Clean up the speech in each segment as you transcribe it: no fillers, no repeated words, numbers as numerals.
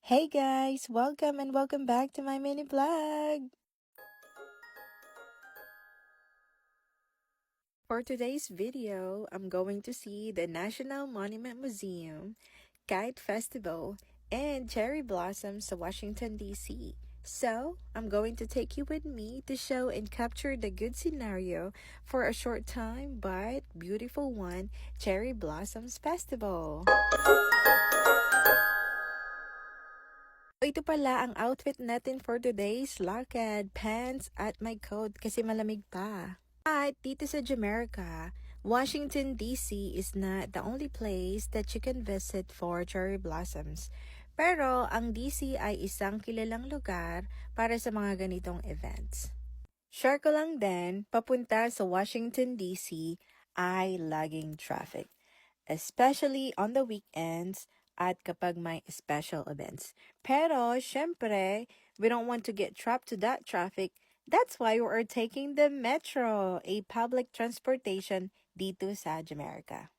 Hey guys, welcome and welcome back to my mini vlog. For today's video, I'm going to see the National Monument Museum, Kite Festival, and cherry blossoms sa Washington, D.C. So, I'm going to take you with me to show and capture the good scenario for a short time but beautiful one, Cherry Blossoms Festival. Ito pala ang outfit natin for today's lakad, pants at my coat kasi malamig pa. At dito sa Jamaica, Washington DC is not the only place that you can visit for cherry blossoms. Pero ang DC ay isang kilalang lugar para sa mga ganitong events. Share ko lang din, papunta sa Washington DC ay laging traffic, especially on the weekends at kapag may special events. Pero, syempre, we don't want to get trapped to that traffic. That's why we are taking the metro, a public transportation dito sa Jamaica.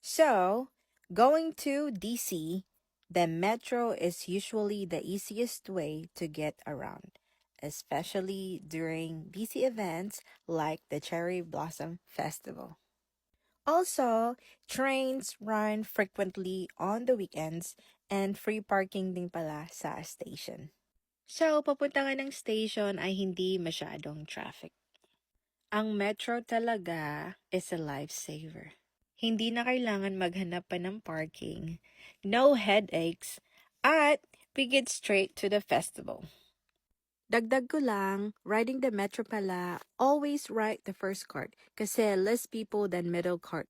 So, going to DC, the metro is usually the easiest way to get around, especially during busy events like the Cherry Blossom Festival. Also, trains run frequently on the weekends and free parking din pala sa station. So, papunta nga ng station ay hindi masyadong traffic. Ang metro talaga is a lifesaver. Hindi na kailangan maghanap pa ng parking, no headaches, at we get straight to the festival. Dagdag ko lang, riding the metro pala, always ride the first cart kasi less people than middle cart.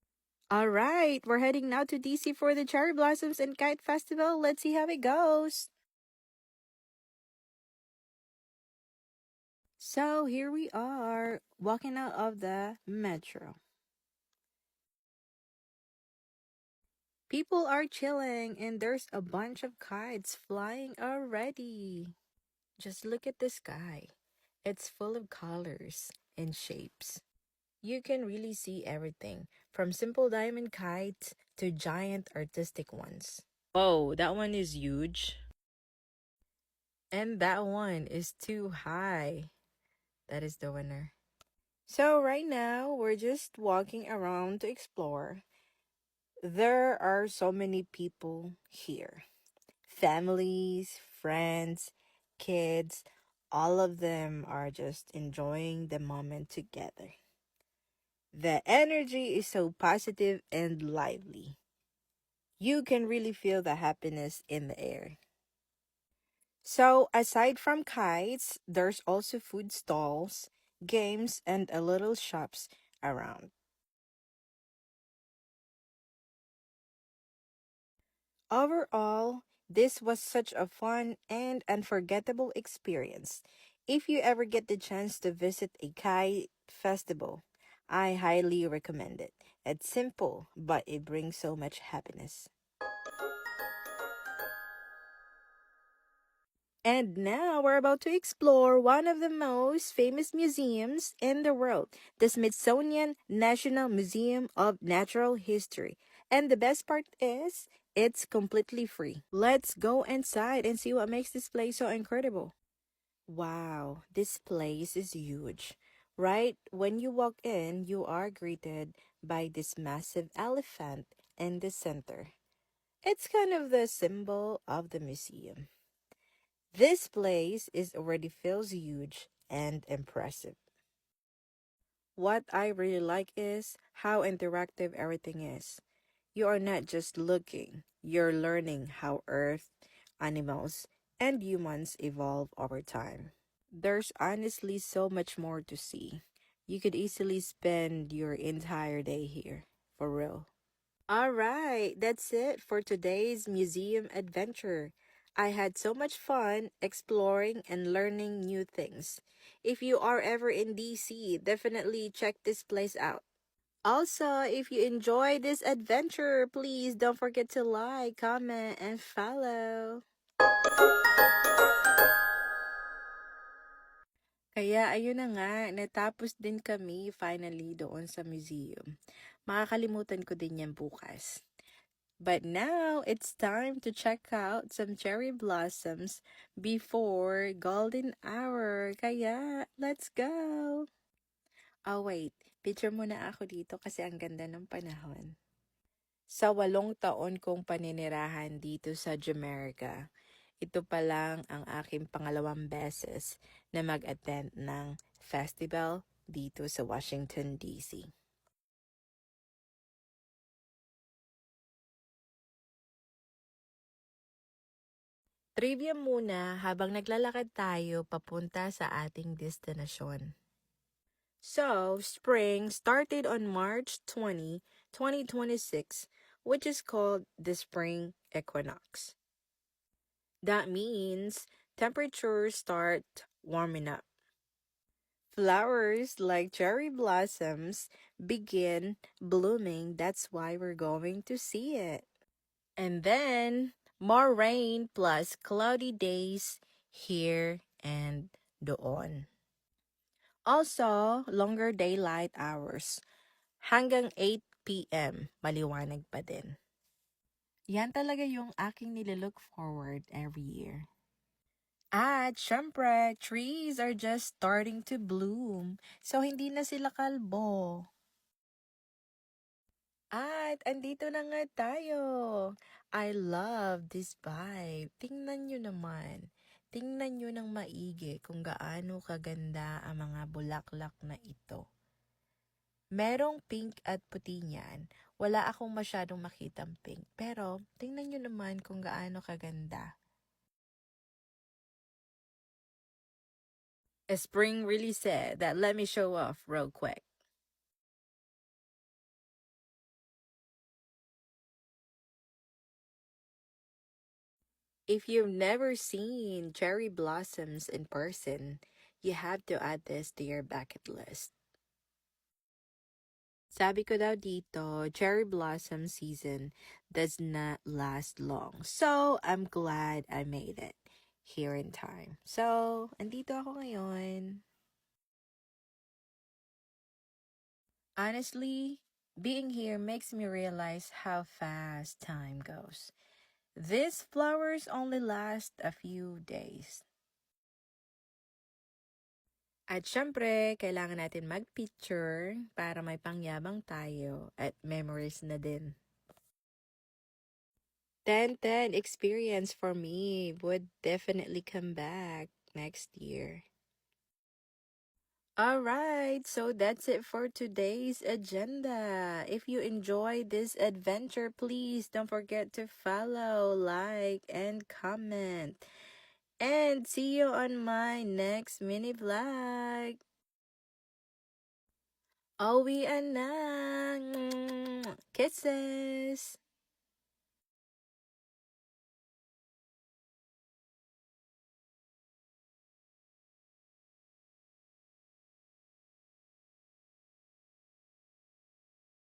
Alright, we're heading now to DC for the Cherry Blossoms and Kite Festival. Let's see how it goes. So here we are, walking out of the metro. People are chilling and there's a bunch of kites flying already. Just look at the sky. It's full of colors and shapes. You can really see everything, from simple diamond kites to giant artistic ones. Oh, that one is huge. And that one is too high. That is the winner. So right now, we're just walking around to explore. There are so many people here. Families, friends, kids, all of them are just enjoying the moment together. The energy is so positive and lively. You can really feel the happiness in the air. So, aside from kites, there's also food stalls, games, and a little shops around. Overall, this was such a fun and unforgettable experience. If you ever get the chance to visit a kite festival, I highly recommend it. It's simple, but it brings so much happiness. And now we're about to explore one of the most famous museums in the world, the Smithsonian National Museum of Natural History. And the best part is, it's completely free. Let's go inside and see what makes this place so incredible. Wow, this place is huge. Right when you walk in, you are greeted by this massive elephant in the center. It's kind of the symbol of the museum. This place is already feels huge and impressive. What I really like is how interactive everything is. You are not just looking, you're learning how Earth, animals, and humans evolve over time. There's honestly so much more to see. You could easily spend your entire day here, for real. Alright, that's it for today's museum adventure. I had so much fun exploring and learning new things. If you are ever in DC, definitely check this place out. Also, if you enjoyed this adventure, please don't forget to like, comment, and follow. Kaya ayun na nga, natapos din kami finally doon sa museum. Makakalimutan ko din yan bukas. But now it's time to check out some cherry blossoms before golden hour. Kaya, let's go! Oh wait, picture muna ako dito kasi ang ganda ng panahon. Sa 8 taon kong paninirahan dito sa Jamaica, ito pa lang ang aking pangalawang beses na mag-attend ng festival dito sa Washington, D.C. Trivia muna habang naglalakad tayo papunta sa ating destinasyon. So, spring started on March 20, 2026, which is called the spring equinox. That means temperatures start warming up. Flowers like cherry blossoms begin blooming. That's why we're going to see it. And then more rain plus cloudy days here and doon. Also, longer daylight hours. Hanggang 8 p.m. maliwanag pa din. Yan talaga yung aking nililook forward every year. At syempre, trees are just starting to bloom. So, hindi na sila kalbo. At andito na nga tayo. I love this vibe. Tingnan nyo naman. Tingnan nyo ng maigi kung gaano kaganda ang mga bulaklak na ito. Merong pink at puti niyan. Wala akong masyadong makitang pink. Pero, tingnan nyo naman kung gaano kaganda. Spring really said that let me show off real quick. If you've never seen cherry blossoms in person, you have to add this to your bucket list. Sabi ko daw dito, cherry blossom season does not last long. So, I'm glad I made it here in time. So, andito ako ngayon. Honestly, being here makes me realize how fast time goes. These flowers only last a few days. At syempre, kailangan natin mag-picture para may pangyabang tayo at memories na din. 10-10 experience for me would definitely come back next year. Alright, so that's it for today's agenda. If you enjoyed this adventure, please don't forget to follow, like, and comment. And see you on my next mini vlog. Uwian na! Kisses!